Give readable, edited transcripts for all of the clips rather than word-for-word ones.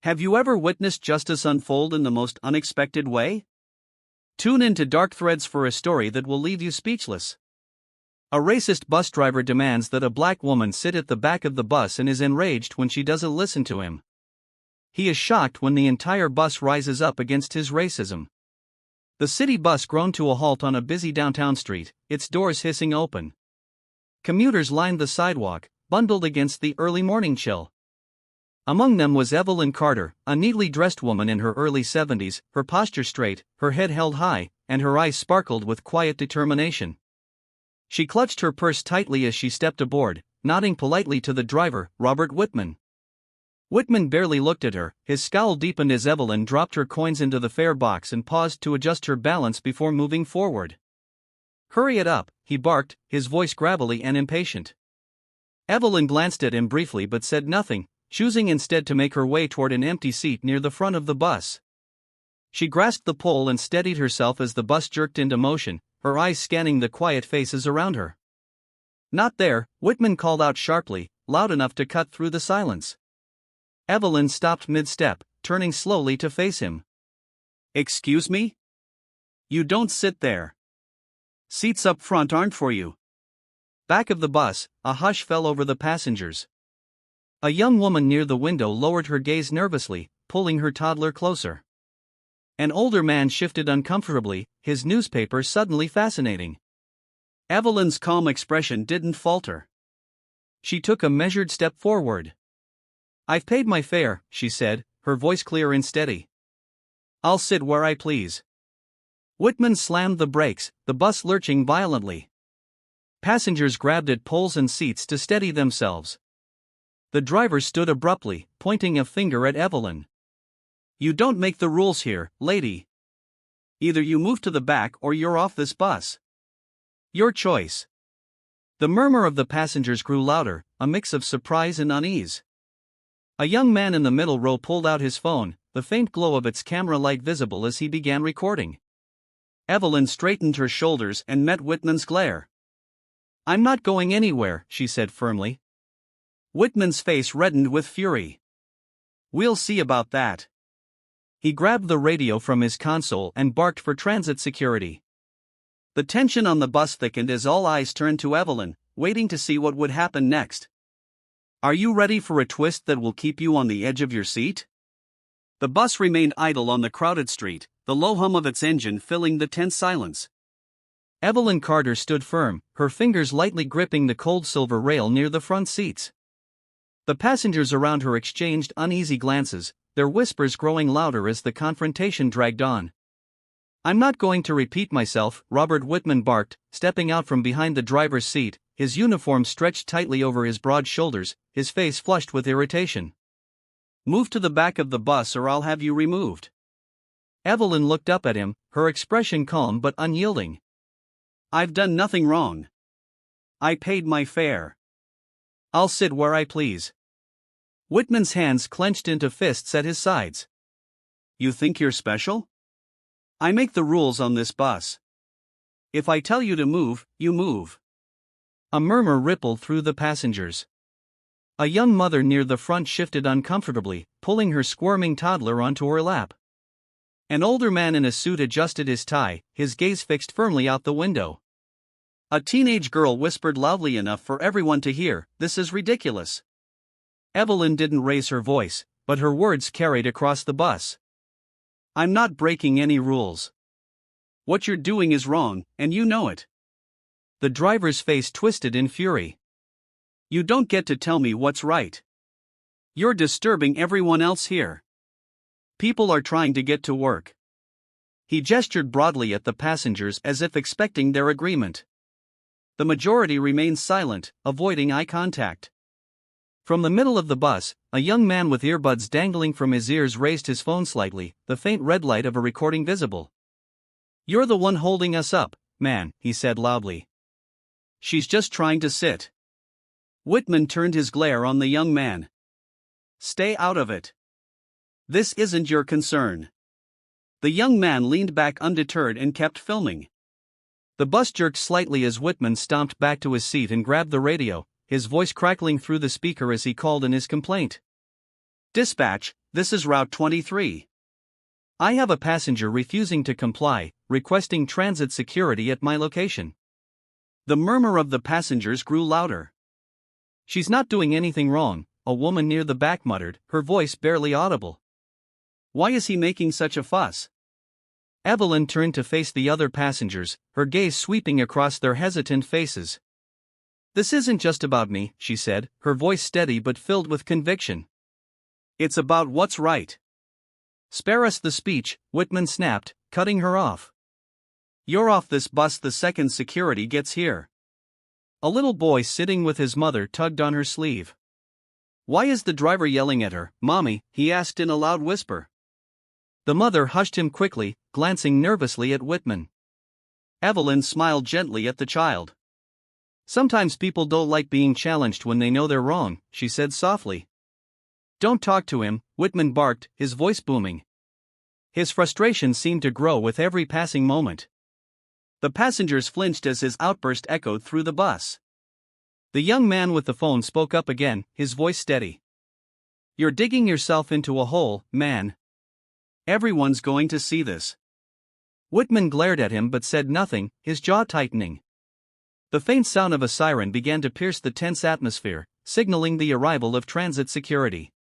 Have you ever witnessed justice unfold in the most unexpected way? Tune in to Dark Threads for a story that will leave you speechless. A racist bus driver demands that a black woman sit at the back of the bus and is enraged when she doesn't listen to him. He is shocked when the entire bus rises up against his racism. The city bus ground to a halt on a busy downtown street, its doors hissing open. Commuters lined the sidewalk, bundled against the early morning chill. Among them was Evelyn Carter, a neatly dressed woman in her early 70s, her posture straight, her head held high, and her eyes sparkled with quiet determination. She clutched her purse tightly as she stepped aboard, nodding politely to the driver, Robert Whitman. Whitman barely looked at her, his scowl deepened as Evelyn dropped her coins into the fare box and paused to adjust her balance before moving forward. "Hurry it up," he barked, his voice gravelly and impatient. Evelyn glanced at him briefly but said nothing, choosing instead to make her way toward an empty seat near the front of the bus. She grasped the pole and steadied herself as the bus jerked into motion, her eyes scanning the quiet faces around her. "Not there," Whitman called out sharply, loud enough to cut through the silence. Evelyn stopped mid-step, turning slowly to face him. "Excuse me? You don't sit there. Seats up front aren't for you." Back of the bus, a hush fell over the passengers. A young woman near the window lowered her gaze nervously, pulling her toddler closer. An older man shifted uncomfortably, his newspaper suddenly fascinating. Evelyn's calm expression didn't falter. She took a measured step forward. "I've paid my fare," she said, her voice clear and steady. "I'll sit where I please." Whitman slammed the brakes, the bus lurching violently. Passengers grabbed at poles and seats to steady themselves. The driver stood abruptly, pointing a finger at Evelyn. "You don't make the rules here, lady. Either you move to the back or you're off this bus. Your choice." The murmur of the passengers grew louder, a mix of surprise and unease. A young man in the middle row pulled out his phone, the faint glow of its camera light visible as he began recording. Evelyn straightened her shoulders and met Whitman's glare. "I'm not going anywhere," she said firmly. Whitman's face reddened with fury. "We'll see about that." He grabbed the radio from his console and barked for transit security. The tension on the bus thickened as all eyes turned to Evelyn, waiting to see what would happen next. "Are you ready for a twist that will keep you on the edge of your seat?" The bus remained idle on the crowded street, the low hum of its engine filling the tense silence. Evelyn Carter stood firm, her fingers lightly gripping the cold silver rail near the front seats. The passengers around her exchanged uneasy glances, their whispers growing louder as the confrontation dragged on. "I'm not going to repeat myself," Robert Whitman barked, stepping out from behind the driver's seat, his uniform stretched tightly over his broad shoulders, his face flushed with irritation. "Move to the back of the bus or I'll have you removed." Evelyn looked up at him, her expression calm but unyielding. "I've done nothing wrong. I paid my fare. I'll sit where I please." Whitman's hands clenched into fists at his sides. "You think you're special? I make the rules on this bus. If I tell you to move, you move." A murmur rippled through the passengers. A young mother near the front shifted uncomfortably, pulling her squirming toddler onto her lap. An older man in a suit adjusted his tie, his gaze fixed firmly out the window. A teenage girl whispered loudly enough for everyone to hear, "This is ridiculous." Evelyn didn't raise her voice, but her words carried across the bus. "I'm not breaking any rules. What you're doing is wrong, and you know it." The driver's face twisted in fury. "You don't get to tell me what's right. You're disturbing everyone else here. People are trying to get to work." He gestured broadly at the passengers as if expecting their agreement. The majority remained silent, avoiding eye contact. From the middle of the bus, a young man with earbuds dangling from his ears raised his phone slightly, the faint red light of a recording visible. "You're the one holding us up, man," he said loudly. "She's just trying to sit." Whitman turned his glare on the young man. "Stay out of it. This isn't your concern." The young man leaned back undeterred and kept filming. The bus jerked slightly as Whitman stomped back to his seat and grabbed the radio, his voice crackling through the speaker as he called in his complaint. "Dispatch, this is Route 23. I have a passenger refusing to comply, requesting transit security at my location. The murmur of the passengers grew louder. She's not doing anything wrong, a woman near the back muttered, her voice barely audible. Why is he making such a fuss? Evelyn turned to face the other passengers, her gaze sweeping across their hesitant faces. This isn't just about me, she said, her voice steady but filled with conviction. It's about what's right. Spare us the speech, Whitman snapped, cutting her off. You're off this bus the second security gets here. A little boy sitting with his mother tugged on her sleeve. Why is the driver yelling at her, Mommy? He asked in a loud whisper. The mother hushed him quickly, glancing nervously at Whitman. Evelyn smiled gently at the child. Sometimes people don't like being challenged when they know they're wrong, she said softly. Don't talk to him, Whitman barked, his voice booming. His frustration seemed to grow with every passing moment. The passengers flinched as his outburst echoed through the bus. The young man with the phone spoke up again, his voice steady. You're digging yourself into a hole, man. Everyone's going to see this. Whitman glared at him but said nothing, his jaw tightening. The faint sound of a siren began to pierce the tense atmosphere, signaling the arrival of transit security.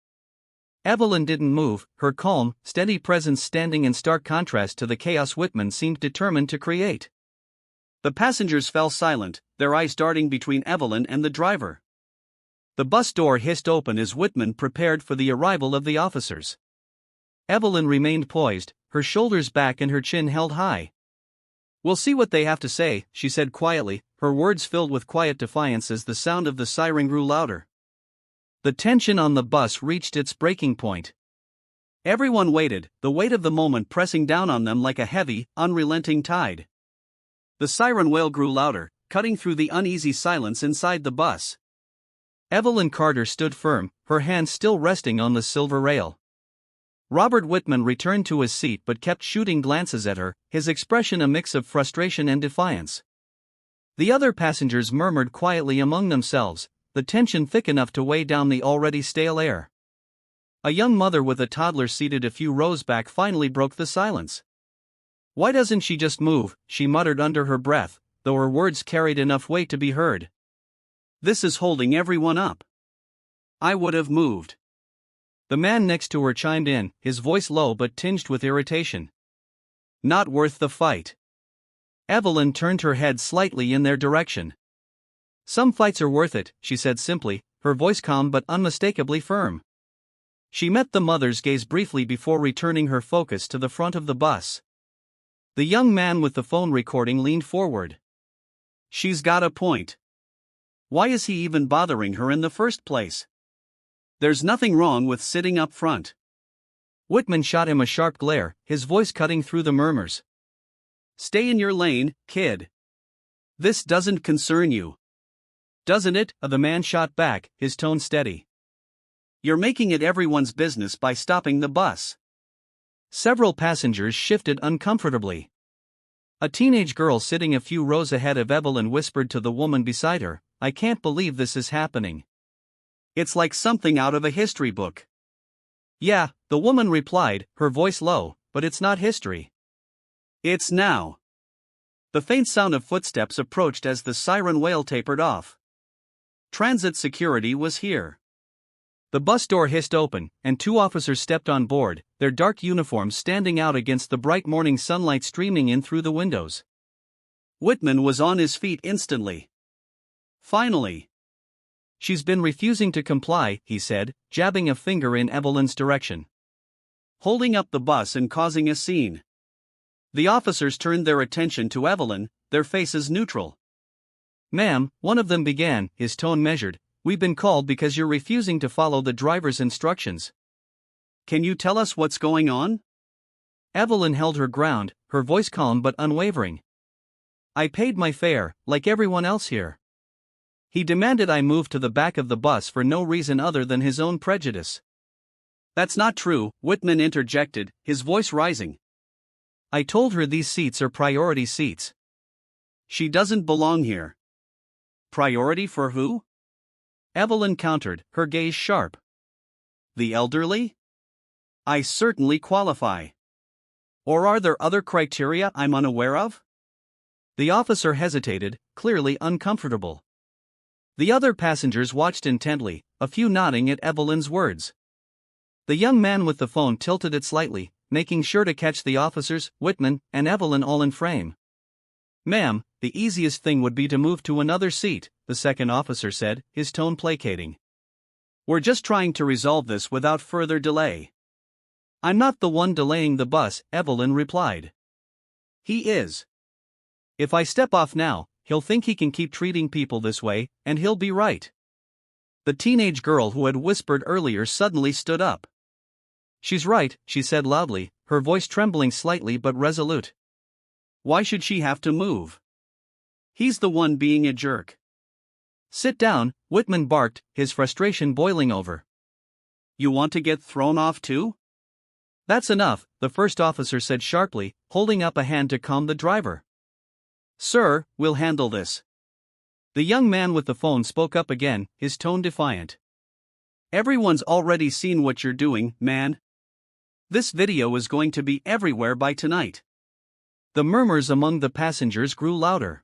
Evelyn didn't move, her calm, steady presence standing in stark contrast to the chaos Whitman seemed determined to create. The passengers fell silent, their eyes darting between Evelyn and the driver. The bus door hissed open as Whitman prepared for the arrival of the officers. Evelyn remained poised, her shoulders back and her chin held high. We'll see what they have to say, she said quietly, her words filled with quiet defiance as the sound of the siren grew louder. The tension on the bus reached its breaking point. Everyone waited, the weight of the moment pressing down on them like a heavy, unrelenting tide. The siren wail grew louder, cutting through the uneasy silence inside the bus. Evelyn Carter stood firm, her hand still resting on the silver rail. Robert Whitman returned to his seat but kept shooting glances at her, his expression a mix of frustration and defiance. The other passengers murmured quietly among themselves, the tension thick enough to weigh down the already stale air. A young mother with a toddler seated a few rows back finally broke the silence. Why doesn't she just move, she muttered under her breath, though her words carried enough weight to be heard. This is holding everyone up. I would have moved. The man next to her chimed in, his voice low but tinged with irritation. Not worth the fight. Evelyn turned her head slightly in their direction. Some fights are worth it, she said simply, her voice calm but unmistakably firm. She met the mother's gaze briefly before returning her focus to the front of the bus. The young man with the phone recording leaned forward. She's got a point. Why is he even bothering her in the first place? There's nothing wrong with sitting up front. Whitman shot him a sharp glare, his voice cutting through the murmurs. Stay in your lane, kid. This doesn't concern you. Doesn't it? The man shot back, his tone steady. You're making it everyone's business by stopping the bus. Several passengers shifted uncomfortably. A teenage girl sitting a few rows ahead of Evelyn whispered to the woman beside her, I can't believe this is happening. It's like something out of a history book. Yeah, the woman replied, her voice low, but it's not history. It's now. The faint sound of footsteps approached as the siren wail tapered off. Transit security was here. The bus door hissed open, and two officers stepped on board, their dark uniforms standing out against the bright morning sunlight streaming in through the windows. Whitman was on his feet instantly. Finally. She's been refusing to comply, he said, jabbing a finger in Evelyn's direction. Holding up the bus and causing a scene. The officers turned their attention to Evelyn, their faces neutral. Ma'am, one of them began, his tone measured, we've been called because you're refusing to follow the driver's instructions. Can you tell us what's going on? Evelyn held her ground, her voice calm but unwavering. I paid my fare, like everyone else here. He demanded I move to the back of the bus for no reason other than his own prejudice. That's not true, Whitman interjected, his voice rising. I told her these seats are priority seats. She doesn't belong here. Priority for who? Evelyn countered, her gaze sharp. The elderly? I certainly qualify. Or are there other criteria I'm unaware of? The officer hesitated, clearly uncomfortable. The other passengers watched intently, a few nodding at Evelyn's words. The young man with the phone tilted it slightly, making sure to catch the officers, Whitman, and Evelyn all in frame. "Ma'am, the easiest thing would be to move to another seat," the second officer said, his tone placating. "We're just trying to resolve this without further delay." "I'm not the one delaying the bus," Evelyn replied. "He is. If I step off now, he'll think he can keep treating people this way, and he'll be right." The teenage girl who had whispered earlier suddenly stood up. "She's right," she said loudly, her voice trembling slightly but resolute. "Why should she have to move? He's the one being a jerk." "Sit down," Whitman barked, his frustration boiling over. "You want to get thrown off too?" "That's enough," the first officer said sharply, holding up a hand to calm the driver. "Sir, we'll handle this." The young man with the phone spoke up again, his tone defiant. "Everyone's already seen what you're doing, man. This video is going to be everywhere by tonight." The murmurs among the passengers grew louder.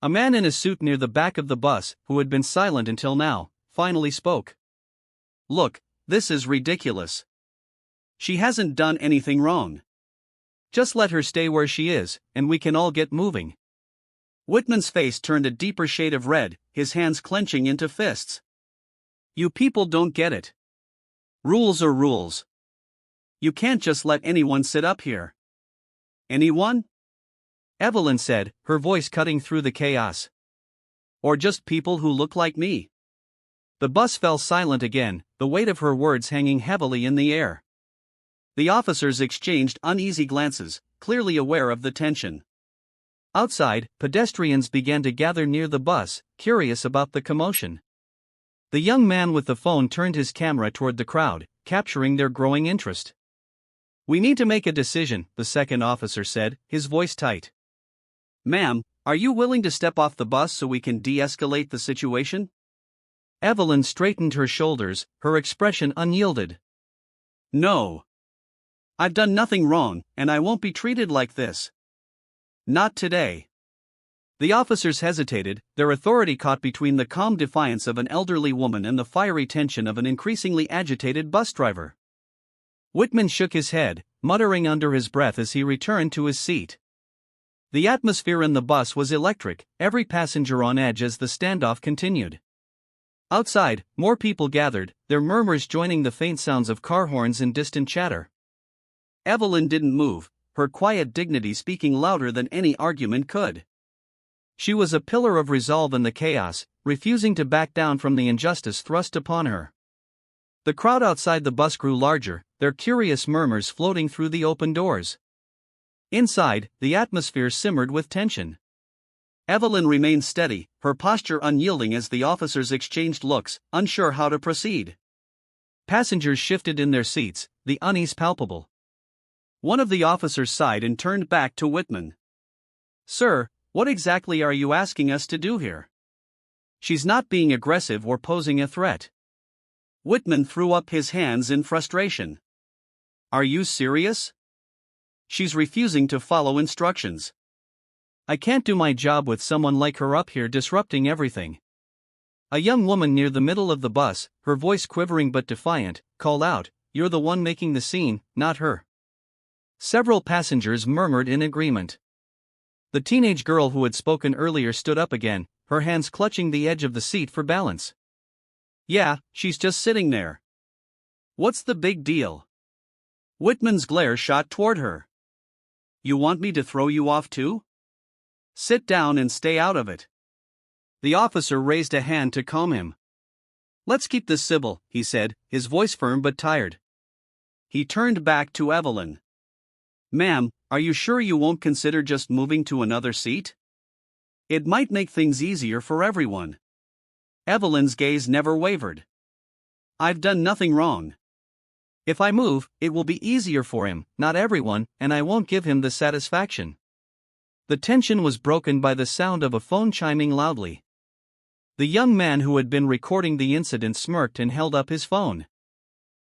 A man in a suit near the back of the bus, who had been silent until now, finally spoke. "Look, this is ridiculous. She hasn't done anything wrong. Just let her stay where she is, and we can all get moving." Whitman's face turned a deeper shade of red, his hands clenching into fists. "You people don't get it. Rules are rules. You can't just let anyone sit up here." "Anyone?" Evelyn said, her voice cutting through the chaos. "Or just people who look like me?" The bus fell silent again, the weight of her words hanging heavily in the air. The officers exchanged uneasy glances, clearly aware of the tension. Outside, pedestrians began to gather near the bus, curious about the commotion. The young man with the phone turned his camera toward the crowd, capturing their growing interest. "We need to make a decision," the second officer said, his voice tight. "Ma'am, are you willing to step off the bus so we can de-escalate the situation?" Evelyn straightened her shoulders, her expression unyielded. "No. I've done nothing wrong, and I won't be treated like this. Not today." The officers hesitated, their authority caught between the calm defiance of an elderly woman and the fiery tension of an increasingly agitated bus driver. Whitman shook his head, muttering under his breath as he returned to his seat. The atmosphere in the bus was electric, every passenger on edge as the standoff continued. Outside, more people gathered, their murmurs joining the faint sounds of car horns and distant chatter. Evelyn didn't move, her quiet dignity speaking louder than any argument could. She was a pillar of resolve in the chaos, refusing to back down from the injustice thrust upon her. The crowd outside the bus grew larger, their curious murmurs floating through the open doors. Inside, the atmosphere simmered with tension. Evelyn remained steady, her posture unyielding as the officers exchanged looks, unsure how to proceed. Passengers shifted in their seats, the unease palpable. One of the officers sighed and turned back to Whitman. "Sir, what exactly are you asking us to do here? She's not being aggressive or posing a threat." Whitman threw up his hands in frustration. "Are you serious? She's refusing to follow instructions. I can't do my job with someone like her up here disrupting everything." A young woman near the middle of the bus, her voice quivering but defiant, called out, "You're the one making the scene, not her." Several passengers murmured in agreement. The teenage girl who had spoken earlier stood up again, her hands clutching the edge of the seat for balance. "Yeah, she's just sitting there. What's the big deal?" Whitman's glare shot toward her. "You want me to throw you off too? Sit down and stay out of it." The officer raised a hand to calm him. "Let's keep this civil," he said, his voice firm but tired. He turned back to Evelyn. "Ma'am, are you sure you won't consider just moving to another seat? It might make things easier for everyone." Evelyn's gaze never wavered. "I've done nothing wrong. If I move, it will be easier for him, not everyone, and I won't give him the satisfaction." The tension was broken by the sound of a phone chiming loudly. The young man who had been recording the incident smirked and held up his phone.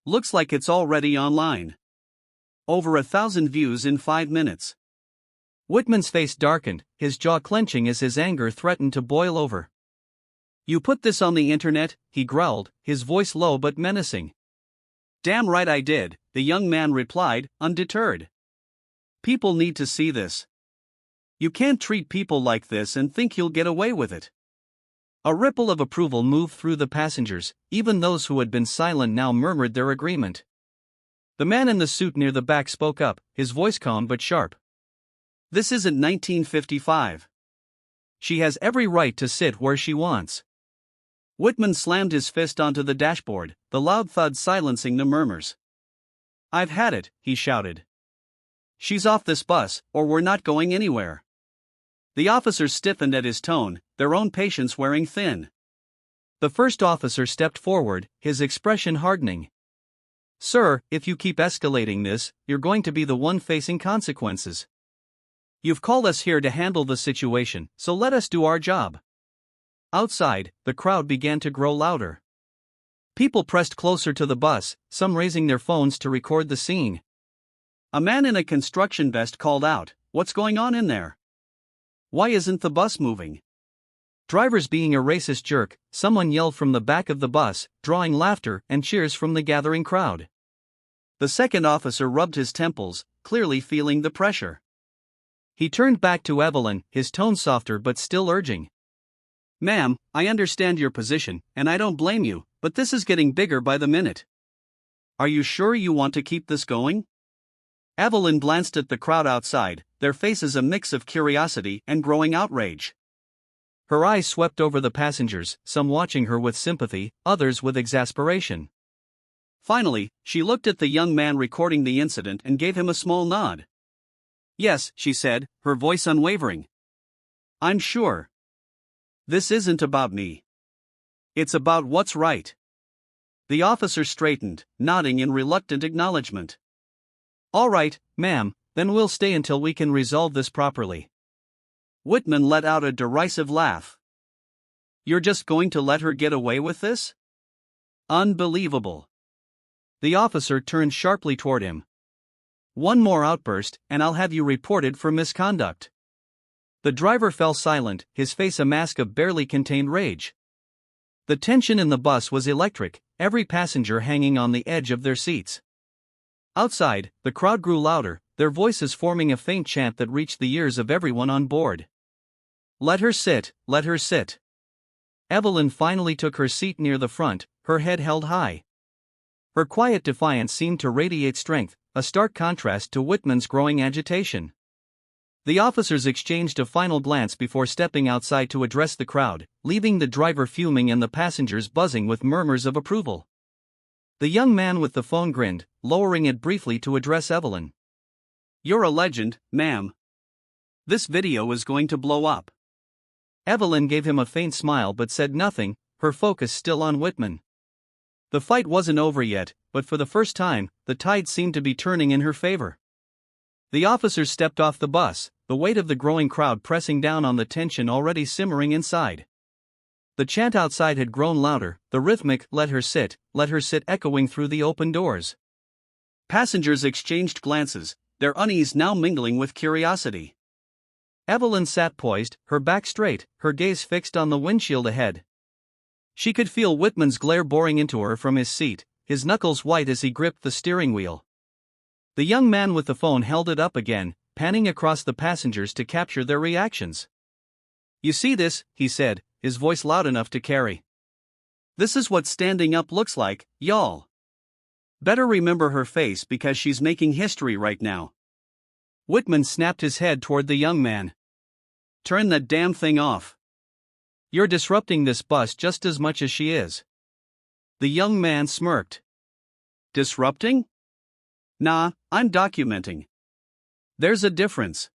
Looks like it's already online. Over 1,000 views in 5 minutes. Whitman's face darkened, his jaw clenching as his anger threatened to boil over. You put this on the internet? He growled, his voice low but menacing. Damn right I did, the young man replied, undeterred. People need to see this. You can't treat people like this and think you'll get away with it. A ripple of approval moved through the passengers, even those who had been silent now murmured their agreement. The man in the suit near the back spoke up, his voice calm but sharp. This isn't 1955. She has every right to sit where she wants. Whitman slammed his fist onto the dashboard, the loud thud silencing the murmurs. I've had it, he shouted. She's off this bus, or we're not going anywhere. The officers stiffened at his tone, their own patience wearing thin. The first officer stepped forward, his expression hardening. Sir, if you keep escalating this, you're going to be the one facing consequences. You've called us here to handle the situation, so let us do our job. Outside, the crowd began to grow louder. People pressed closer to the bus, some raising their phones to record the scene. A man in a construction vest called out, "What's going on in there? Why isn't the bus moving?" Driver's being a racist jerk, someone yelled from the back of the bus, drawing laughter and cheers from the gathering crowd. The second officer rubbed his temples, clearly feeling the pressure. He turned back to Evelyn, his tone softer but still urging. Ma'am, I understand your position, and I don't blame you, but this is getting bigger by the minute. Are you sure you want to keep this going? Evelyn glanced at the crowd outside, their faces a mix of curiosity and growing outrage. Her eyes swept over the passengers, some watching her with sympathy, others with exasperation. Finally, she looked at the young man recording the incident and gave him a small nod. Yes, she said, her voice unwavering. I'm sure. This isn't about me. It's about what's right. The officer straightened, nodding in reluctant acknowledgement. All right, ma'am, then we'll stay until we can resolve this properly. Whitman let out a derisive laugh. You're just going to let her get away with this? Unbelievable. The officer turned sharply toward him. One more outburst, and I'll have you reported for misconduct. The driver fell silent, his face a mask of barely contained rage. The tension in the bus was electric, every passenger hanging on the edge of their seats. Outside, the crowd grew louder, their voices forming a faint chant that reached the ears of everyone on board. Let her sit, let her sit. Evelyn finally took her seat near the front, her head held high. Her quiet defiance seemed to radiate strength, a stark contrast to Whitman's growing agitation. The officers exchanged a final glance before stepping outside to address the crowd, leaving the driver fuming and the passengers buzzing with murmurs of approval. The young man with the phone grinned, lowering it briefly to address Evelyn. You're a legend, ma'am. This video is going to blow up. Evelyn gave him a faint smile but said nothing, her focus still on Whitman. The fight wasn't over yet, but for the first time, the tide seemed to be turning in her favor. The officers stepped off the bus, the weight of the growing crowd pressing down on the tension already simmering inside. The chant outside had grown louder, the rhythmic let her sit, echoing through the open doors. Passengers exchanged glances, their unease now mingling with curiosity. Evelyn sat poised, her back straight, her gaze fixed on the windshield ahead. She could feel Whitman's glare boring into her from his seat, his knuckles white as he gripped the steering wheel. The young man with the phone held it up again, panning across the passengers to capture their reactions. You see this, he said, his voice loud enough to carry. This is what standing up looks like, y'all. Better remember her face because she's making history right now. Whitman snapped his head toward the young man. Turn that damn thing off. You're disrupting this bus just as much as she is. The young man smirked. Disrupting? Nah, I'm documenting. There's a difference.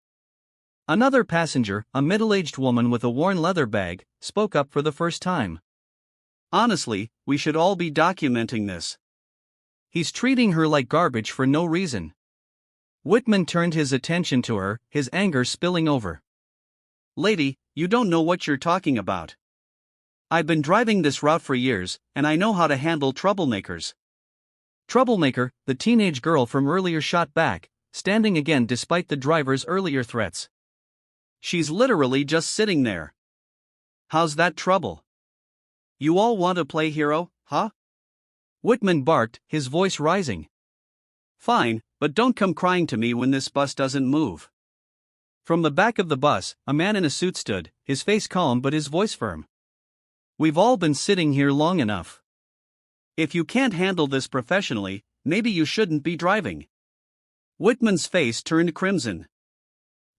Another passenger, a middle-aged woman with a worn leather bag, spoke up for the first time. Honestly, we should all be documenting this. He's treating her like garbage for no reason. Whitman turned his attention to her, his anger spilling over. Lady, you don't know what you're talking about. I've been driving this route for years, and I know how to handle troublemakers. Troublemaker, the teenage girl from earlier shot back, standing again despite the driver's earlier threats. She's literally just sitting there. How's that trouble? You all want to play hero, huh? Whitman barked, his voice rising. Fine, but don't come crying to me when this bus doesn't move. From the back of the bus, a man in a suit stood, his face calm but his voice firm. We've all been sitting here long enough. If you can't handle this professionally, maybe you shouldn't be driving. Whitman's face turned crimson.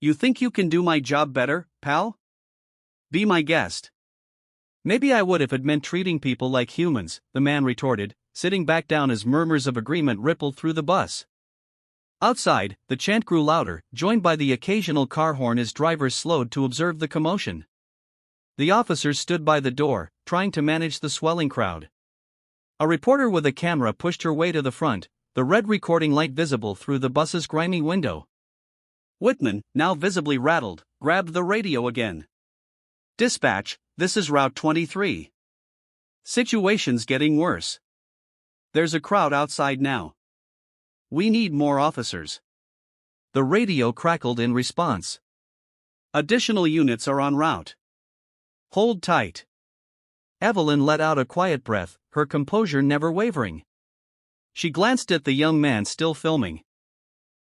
You think you can do my job better, pal? Be my guest. Maybe I would if it meant treating people like humans, the man retorted, sitting back down as murmurs of agreement rippled through the bus. Outside, the chant grew louder, joined by the occasional car horn as drivers slowed to observe the commotion. The officers stood by the door, trying to manage the swelling crowd. A reporter with a camera pushed her way to the front, the red recording light visible through the bus's grimy window. Whitman, now visibly rattled, grabbed the radio again. Dispatch, this is Route 23. Situation's getting worse. There's a crowd outside now. We need more officers. The radio crackled in response. Additional units are en route. Hold tight. Evelyn let out a quiet breath, her composure never wavering. She glanced at the young man still filming.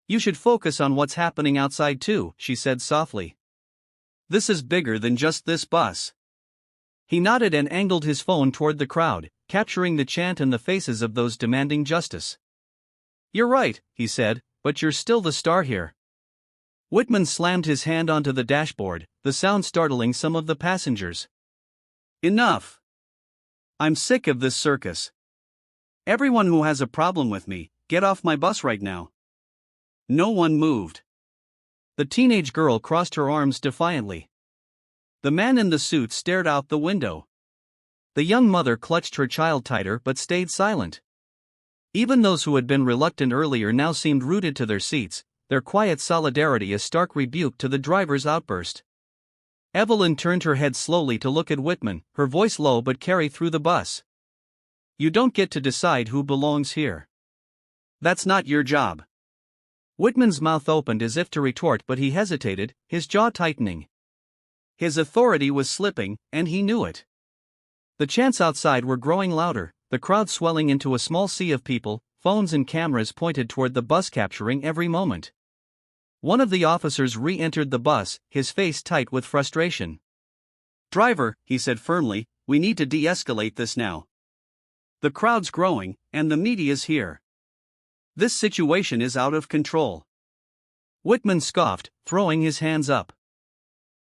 You should focus on what's happening outside too, she said softly. This is bigger than just this bus. He nodded and angled his phone toward the crowd, capturing the chant and the faces of those demanding justice. You're right, he said, but you're still the star here. Whitman slammed his hand onto the dashboard, the sound startling some of the passengers. Enough. I'm sick of this circus. Everyone who has a problem with me, get off my bus right now. No one moved. The teenage girl crossed her arms defiantly. The man in the suit stared out the window. The young mother clutched her child tighter but stayed silent. Even those who had been reluctant earlier now seemed rooted to their seats, their quiet solidarity a stark rebuke to the driver's outburst. Evelyn turned her head slowly to look at Whitman, her voice low but carry through the bus. You don't get to decide who belongs here. That's not your job. Whitman's mouth opened as if to retort, but he hesitated, his jaw tightening. His authority was slipping, and he knew it. The chants outside were growing louder, the crowd swelling into a small sea of people, phones and cameras pointed toward the bus capturing every moment. One of the officers re-entered the bus, his face tight with frustration. Driver, he said firmly, we need to de-escalate this now. The crowd's growing, and the media's here. This situation is out of control. Whitman scoffed, throwing his hands up.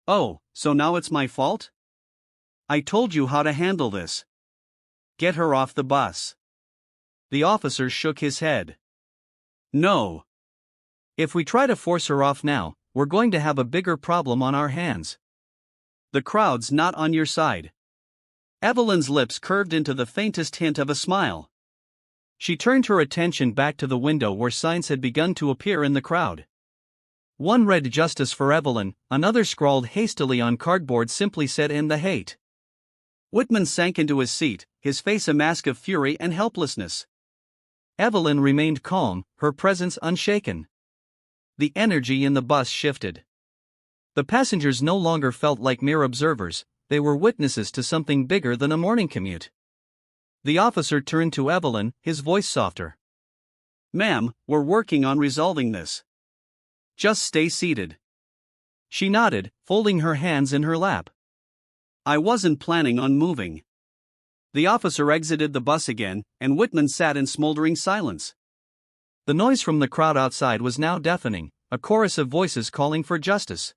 Oh, so now it's my fault? I told you how to handle this. Get her off the bus. The officer shook his head. No. If we try to force her off now, we're going to have a bigger problem on our hands. The crowd's not on your side. Evelyn's lips curved into the faintest hint of a smile. She turned her attention back to the window where signs had begun to appear in the crowd. One read "Justice for Evelyn," another scrawled hastily on cardboard simply said "End the hate." Whitman sank into his seat, his face a mask of fury and helplessness. Evelyn remained calm, her presence unshaken. The energy in the bus shifted. The passengers no longer felt like mere observers, they were witnesses to something bigger than a morning commute. The officer turned to Evelyn, his voice softer. Ma'am, we're working on resolving this. Just stay seated. She nodded, folding her hands in her lap. I wasn't planning on moving. The officer exited the bus again, and Whitman sat in smoldering silence. The noise from the crowd outside was now deafening, a chorus of voices calling for justice.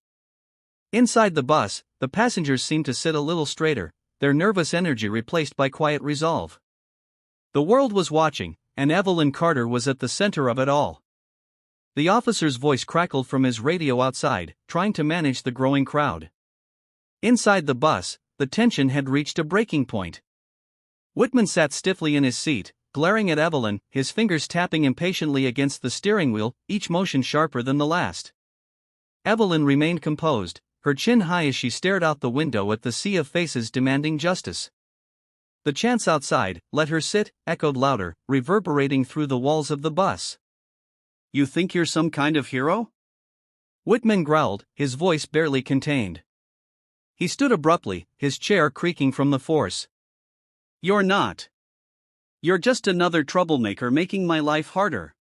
Inside the bus, the passengers seemed to sit a little straighter, their nervous energy replaced by quiet resolve. The world was watching, and Evelyn Carter was at the center of it all. The officer's voice crackled from his radio outside, trying to manage the growing crowd. Inside the bus, the tension had reached a breaking point. Whitman sat stiffly in his seat, glaring at Evelyn, his fingers tapping impatiently against the steering wheel, each motion sharper than the last. Evelyn remained composed, her chin high as she stared out the window at the sea of faces demanding justice. The chants outside, "Let her sit," echoed louder, reverberating through the walls of the bus. "You think you're some kind of hero?" Whitman growled, his voice barely contained. He stood abruptly, his chair creaking from the force. "You're not. You're just another troublemaker making my life harder."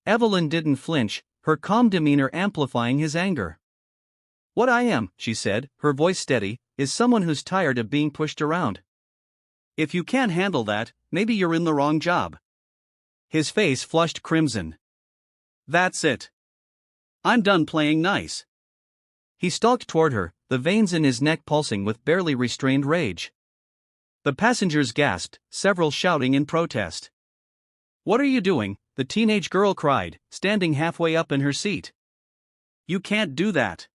Evelyn didn't flinch, her calm demeanor amplifying his anger. "What I am," she said, her voice steady, "is someone who's tired of being pushed around. If you can't handle that, maybe you're in the wrong job." His face flushed crimson. "That's it. I'm done playing nice." He stalked toward her, the veins in his neck pulsing with barely restrained rage. The passengers gasped, several shouting in protest. "What are you doing?" the teenage girl cried, standing halfway up in her seat. "You can't do that."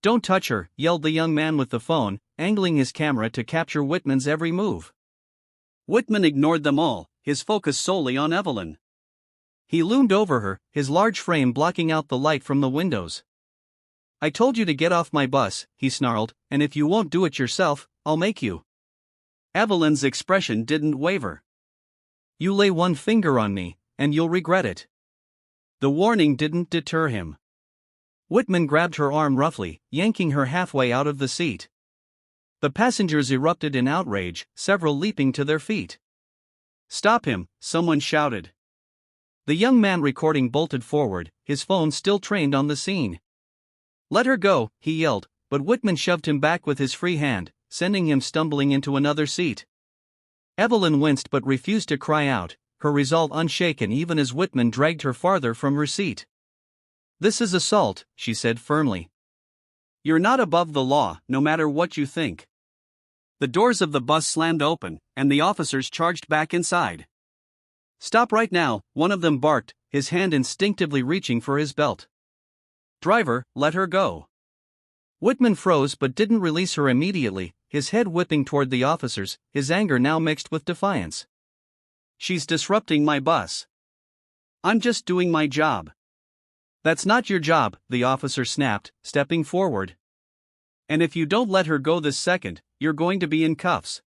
"Don't touch her," yelled the young man with the phone, angling his camera to capture Whitman's every move. Whitman ignored them all, his focus solely on Evelyn. He loomed over her, his large frame blocking out the light from the windows. "I told you to get off my bus," he snarled, "and if you won't do it yourself, I'll make you." Evelyn's expression didn't waver. "You lay one finger on me, and you'll regret it." The warning didn't deter him. Whitman grabbed her arm roughly, yanking her halfway out of the seat. The passengers erupted in outrage, several leaping to their feet. "Stop him," someone shouted. The young man recording bolted forward, his phone still trained on the scene. "Let her go," he yelled, but Whitman shoved him back with his free hand, sending him stumbling into another seat. Evelyn winced but refused to cry out, her resolve unshaken even as Whitman dragged her farther from her seat. "This is assault," she said firmly. "You're not above the law, no matter what you think." The doors of the bus slammed open, and the officers charged back inside. "Stop right now," one of them barked, his hand instinctively reaching for his belt. "Driver, let her go." Whitman froze but didn't release her immediately, his head whipping toward the officers, his anger now mixed with defiance. "She's disrupting my bus. I'm just doing my job." "That's not your job," the officer snapped, stepping forward. "And if you don't let her go this second, you're going to be in cuffs."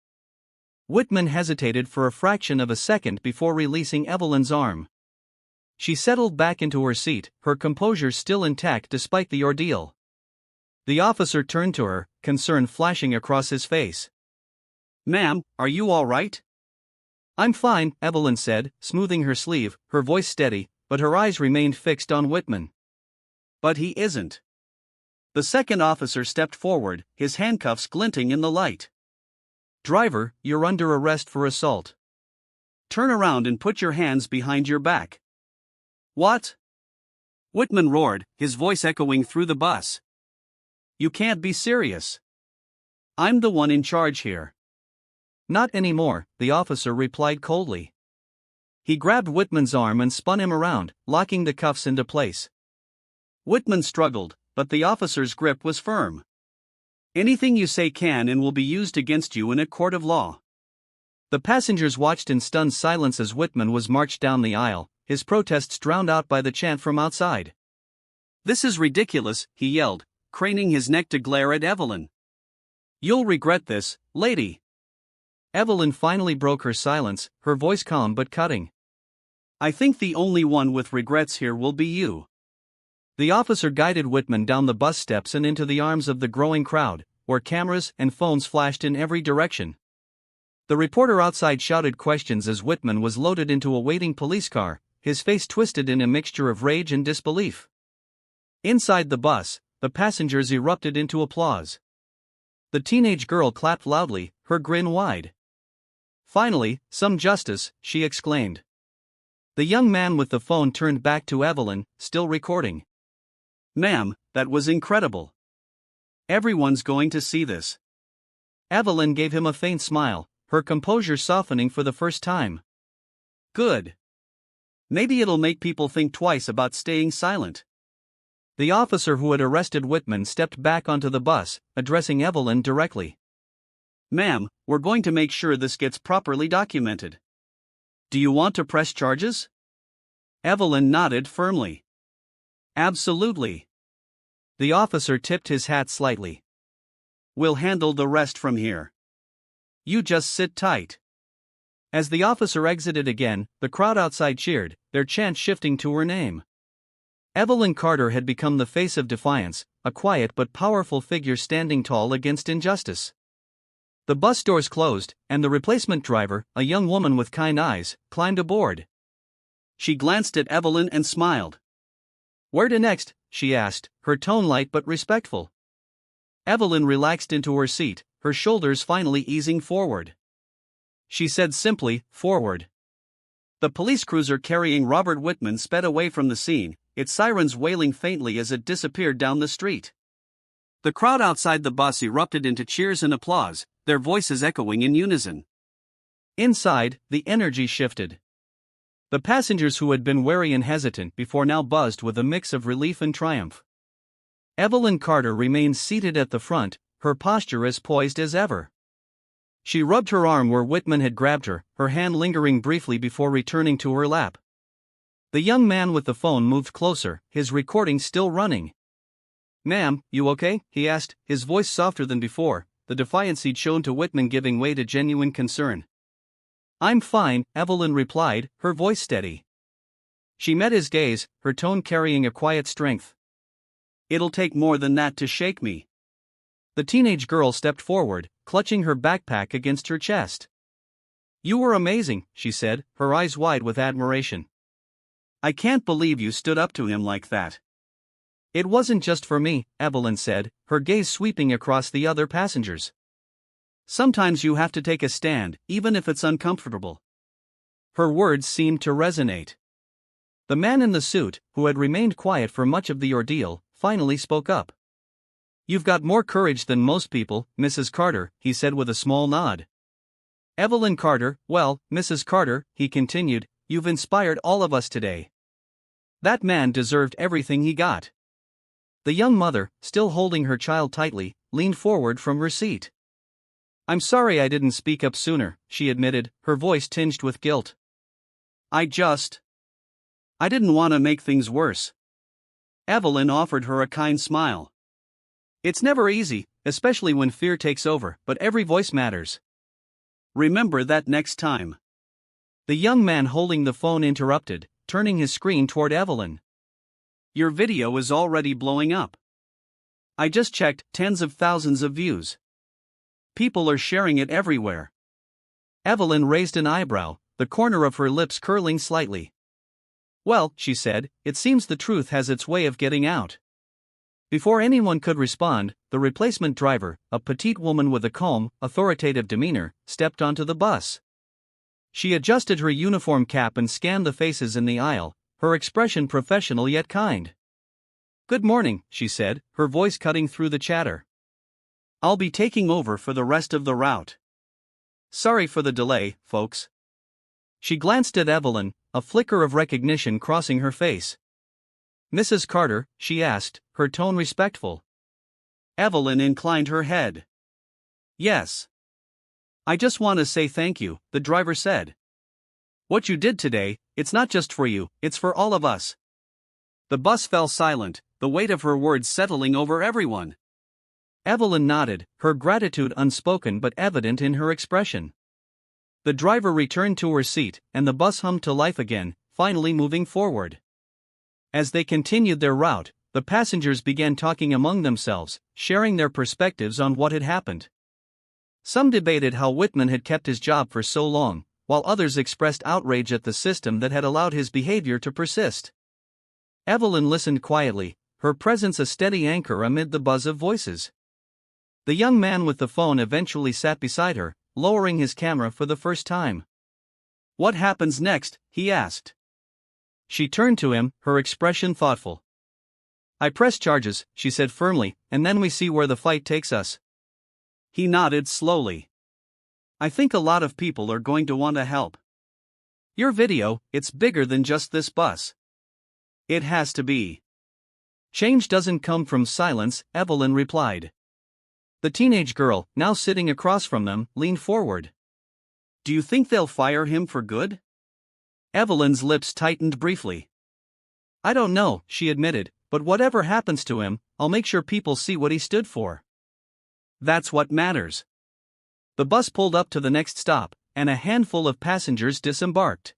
Whitman hesitated for a fraction of a second before releasing Evelyn's arm. She settled back into her seat, her composure still intact despite the ordeal. The officer turned to her, concern flashing across his face. "Ma'am, are you all right?" "I'm fine," Evelyn said, smoothing her sleeve, her voice steady, but her eyes remained fixed on Whitman. "But he isn't." The second officer stepped forward, his handcuffs glinting in the light. "Driver, you're under arrest for assault. Turn around and put your hands behind your back." "What?" Whitman roared, his voice echoing through the bus. "You can't be serious. I'm the one in charge here." "Not anymore," the officer replied coldly. He grabbed Whitman's arm and spun him around, locking the cuffs into place. Whitman struggled, but the officer's grip was firm. "Anything you say can and will be used against you in a court of law." The passengers watched in stunned silence as Whitman was marched down the aisle, his protests drowned out by the chant from outside. "This is ridiculous," he yelled, craning his neck to glare at Evelyn. "You'll regret this, lady." Evelyn finally broke her silence, her voice calm but cutting. "I think the only one with regrets here will be you." The officer guided Whitman down the bus steps and into the arms of the growing crowd, where cameras and phones flashed in every direction. The reporter outside shouted questions as Whitman was loaded into a waiting police car, his face twisted in a mixture of rage and disbelief. Inside the bus, the passengers erupted into applause. The teenage girl clapped loudly, her grin wide. "Finally, some justice," she exclaimed. The young man with the phone turned back to Evelyn, still recording. "Ma'am, that was incredible. Everyone's going to see this." Evelyn gave him a faint smile, her composure softening for the first time. "Good. Maybe it'll make people think twice about staying silent." The officer who had arrested Whitman stepped back onto the bus, addressing Evelyn directly. "Ma'am, we're going to make sure this gets properly documented. Do you want to press charges?" Evelyn nodded firmly. "Absolutely." The officer tipped his hat slightly. "We'll handle the rest from here." You just sit tight." As the officer exited again, the crowd outside cheered, their chant shifting to her name. Evelyn Carter had become the face of defiance, a quiet but powerful figure standing tall against injustice. The bus doors closed, and the replacement driver, a young woman with kind eyes, climbed aboard. She glanced at Evelyn and smiled. "Where to next?" she asked, her tone light but respectful. Evelyn relaxed into her seat, her shoulders finally easing forward. She said simply, "Forward." The police cruiser carrying Robert Whitman sped away from the scene, its sirens wailing faintly as it disappeared down the street. The crowd outside the bus erupted into cheers and applause, their voices echoing in unison. Inside, the energy shifted. The passengers who had been wary and hesitant before now buzzed with a mix of relief and triumph. Evelyn Carter remained seated at the front, her posture as poised as ever. She rubbed her arm where Whitman had grabbed her, her hand lingering briefly before returning to her lap. The young man with the phone moved closer, his recording still running. "Ma'am, you okay?" he asked, his voice softer than before, the defiance he'd shown to Whitman giving way to genuine concern. "I'm fine," Evelyn replied, her voice steady. She met his gaze, her tone carrying a quiet strength. "It'll take more than that to shake me." The teenage girl stepped forward, clutching her backpack against her chest. "You were amazing," she said, her eyes wide with admiration. "I can't believe you stood up to him like that." "It wasn't just for me," Evelyn said, her gaze sweeping across the other passengers. "Sometimes you have to take a stand, even if it's uncomfortable." Her words seemed to resonate. The man in the suit, who had remained quiet for much of the ordeal, finally spoke up. "You've got more courage than most people, Mrs. Carter," he said with a small nod. "Evelyn Carter, well, Mrs. Carter," he continued, "you've inspired all of us today." That man deserved everything he got. The young mother, still holding her child tightly, leaned forward from her seat. "I'm sorry I didn't speak up sooner," she admitted, her voice tinged with guilt. I didn't want to make things worse." Evelyn offered her a kind smile. "It's never easy, especially when fear takes over, but every voice matters. Remember that next time." The young man holding the phone interrupted, turning his screen toward Evelyn. "Your video is already blowing up. I just checked, tens of thousands of views. People are sharing it everywhere." Evelyn raised an eyebrow, the corner of her lips curling slightly. "Well," she said, "it seems the truth has its way of getting out." Before anyone could respond, the replacement driver, a petite woman with a calm, authoritative demeanor, stepped onto the bus. She adjusted her uniform cap and scanned the faces in the aisle, her expression professional yet kind. "Good morning," she said, her voice cutting through the chatter. "I'll be taking over for the rest of the route. Sorry for the delay, folks." She glanced at Evelyn, a flicker of recognition crossing her face. "Mrs. Carter?" she asked, her tone respectful. Evelyn inclined her head. "Yes. I just want to say thank you," the driver said. "What you did today, it's not just for you, it's for all of us." The bus fell silent, the weight of her words settling over everyone. Evelyn nodded, her gratitude unspoken but evident in her expression. The driver returned to her seat, and the bus hummed to life again, finally moving forward. As they continued their route, the passengers began talking among themselves, sharing their perspectives on what had happened. Some debated how Whitman had kept his job for so long, while others expressed outrage at the system that had allowed his behavior to persist. Evelyn listened quietly, her presence a steady anchor amid the buzz of voices. The young man with the phone eventually sat beside her, lowering his camera for the first time. "What happens next?" he asked. She turned to him, her expression thoughtful. "I press charges," she said firmly, "and then we see where the fight takes us." He nodded slowly. "I think a lot of people are going to want to help. Your video, it's bigger than just this bus. It has to be." "Change doesn't come from silence," Evelyn replied. The teenage girl, now sitting across from them, leaned forward. "Do you think they'll fire him for good?" Evelyn's lips tightened briefly. "I don't know," she admitted, "but whatever happens to him, I'll make sure people see what he stood for. That's what matters." The bus pulled up to the next stop, and a handful of passengers disembarked.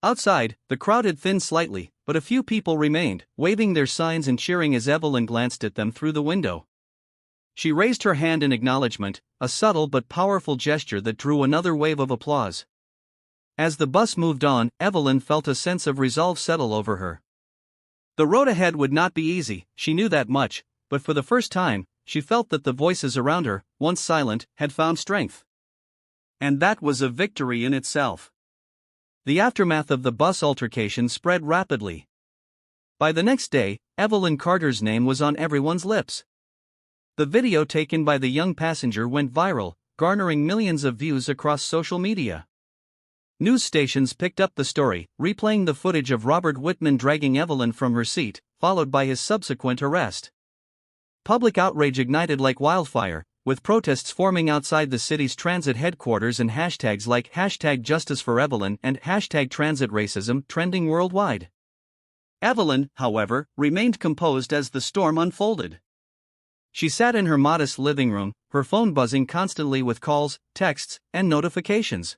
Outside, the crowd had thinned slightly, but a few people remained, waving their signs and cheering as Evelyn glanced at them through the window. She raised her hand in acknowledgement, a subtle but powerful gesture that drew another wave of applause. As the bus moved on, Evelyn felt a sense of resolve settle over her. The road ahead would not be easy, she knew that much, but for the first time, she felt that the voices around her, once silent, had found strength. And that was a victory in itself. The aftermath of the bus altercation spread rapidly. By the next day, Evelyn Carter's name was on everyone's lips. The video taken by the young passenger went viral, garnering millions of views across social media. News stations picked up the story, replaying the footage of Robert Whitman dragging Evelyn from her seat, followed by his subsequent arrest. Public outrage ignited like wildfire, with protests forming outside the city's transit headquarters and hashtags like #JusticeForEvelyn and #TransitRacism trending worldwide. Evelyn, however, remained composed as the storm unfolded. She sat in her modest living room, her phone buzzing constantly with calls, texts, and notifications.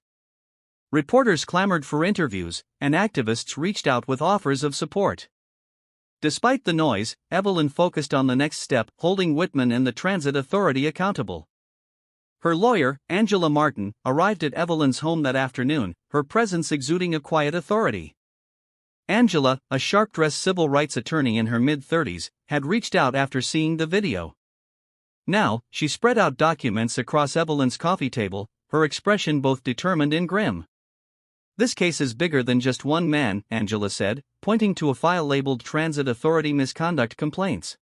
Reporters clamored for interviews, and activists reached out with offers of support. Despite the noise, Evelyn focused on the next step, holding Whitman and the transit authority accountable. Her lawyer, Angela Martin, arrived at Evelyn's home that afternoon, her presence exuding a quiet authority. Angela, a sharp-dressed civil rights attorney in her mid-30s, had reached out after seeing the video. Now, she spread out documents across Evelyn's coffee table, her expression both determined and grim. "This case is bigger than just one man," Angela said, pointing to a file labeled Transit Authority Misconduct Complaints.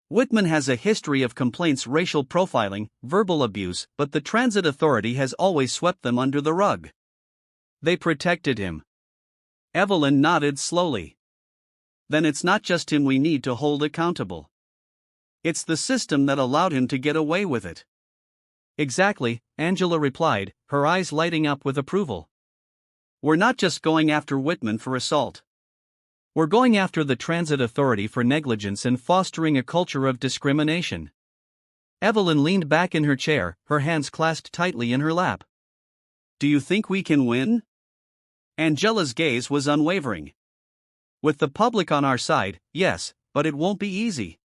"Whitman has a history of complaints, racial profiling, verbal abuse, but the Transit Authority has always swept them under the rug. They protected him." Evelyn nodded slowly. "Then it's not just him we need to hold accountable. It's the system that allowed him to get away with it." "Exactly," Angela replied, her eyes lighting up with approval. "We're not just going after Whitman for assault. We're going after the Transit Authority for negligence and fostering a culture of discrimination." Evelyn leaned back in her chair, her hands clasped tightly in her lap. "Do you think we can win?" Angela's gaze was unwavering. "With the public on our side, yes, but it won't be easy.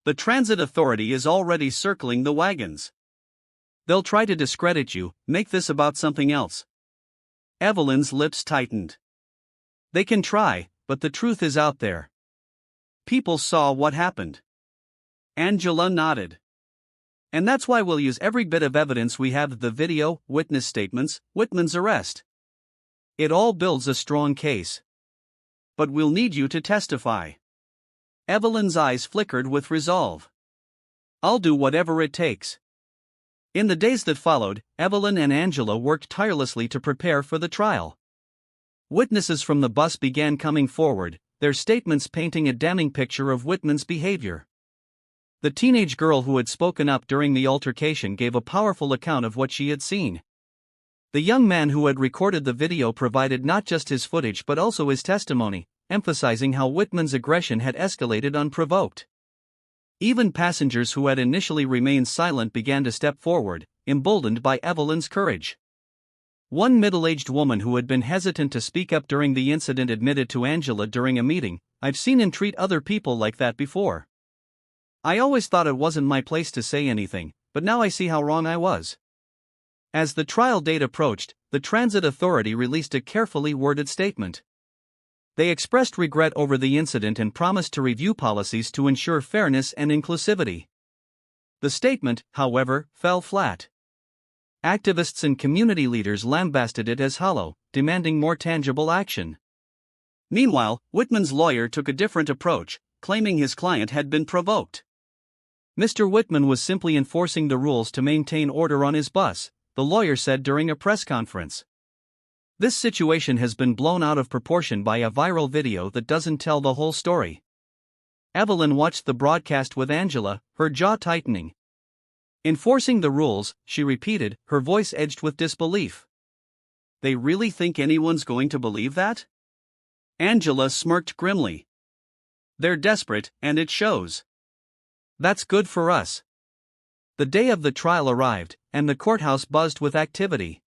The Transit Authority is already circling the wagons. They'll try to discredit you, make this about something else." Evelyn's lips tightened. "They can try, but the truth is out there. People saw what happened." Angela nodded. "And that's why we'll use every bit of evidence we have: the video, witness statements, Whitman's arrest. It all builds a strong case. But we'll need you to testify." Evelyn's eyes flickered with resolve. "I'll do whatever it takes." In the days that followed, Evelyn and Angela worked tirelessly to prepare for the trial. Witnesses from the bus began coming forward, their statements painting a damning picture of Whitman's behavior. The teenage girl who had spoken up during the altercation gave a powerful account of what she had seen. The young man who had recorded the video provided not just his footage but also his testimony, emphasizing how Whitman's aggression had escalated unprovoked. Even passengers who had initially remained silent began to step forward, emboldened by Evelyn's courage. One middle-aged woman who had been hesitant to speak up during the incident admitted to Angela during a meeting, "I've seen him treat other people like that before. I always thought it wasn't my place to say anything, but now I see how wrong I was." As the trial date approached, the Transit Authority released a carefully worded statement. They expressed regret over the incident and promised to review policies to ensure fairness and inclusivity. The statement, however, fell flat. Activists and community leaders lambasted it as hollow, demanding more tangible action. Meanwhile, Whitman's lawyer took a different approach, claiming his client had been provoked. Mr. Whitman was simply enforcing the rules to maintain order on his bus, the lawyer said during a press conference. This situation has been blown out of proportion by a viral video that doesn't tell the whole story. Evelyn watched the broadcast with Angela, her jaw tightening. "Enforcing the rules," she repeated, her voice edged with disbelief. "They really think anyone's going to believe that?" Angela smirked grimly. "They're desperate, and it shows. That's good for us. The day of the trial arrived, and the courthouse buzzed with activity.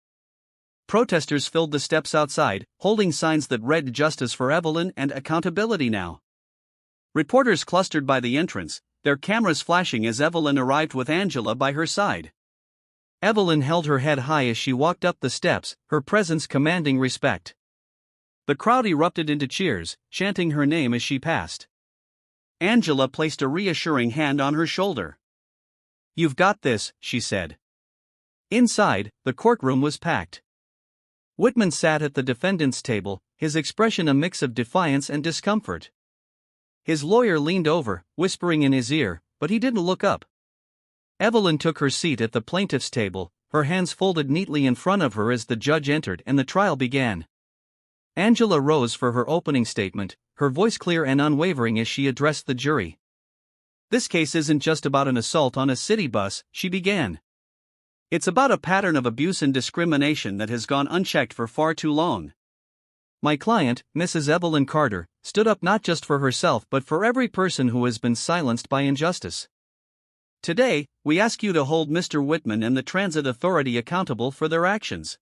Protesters filled the steps outside, holding signs that read "Justice for Evelyn" and "Accountability Now." Reporters clustered by the entrance, their cameras flashing as Evelyn arrived with Angela by her side. Evelyn held her head high as she walked up the steps, her presence commanding respect. The crowd erupted into cheers, chanting her name as she passed. Angela placed a reassuring hand on her shoulder. "You've got this," she said. Inside, the courtroom was packed. Whitman sat at the defendant's table, his expression a mix of defiance and discomfort. His lawyer leaned over, whispering in his ear, but he didn't look up. Evelyn took her seat at the plaintiff's table, her hands folded neatly in front of her as the judge entered and the trial began. Angela rose for her opening statement, her voice clear and unwavering as she addressed the jury. "This case isn't just about an assault on a city bus," she began. "It's about a pattern of abuse and discrimination that has gone unchecked for far too long. My client, Mrs. Evelyn Carter, stood up not just for herself but for every person who has been silenced by injustice. Today, we ask you to hold Mr. Whitman and the Transit Authority accountable for their actions."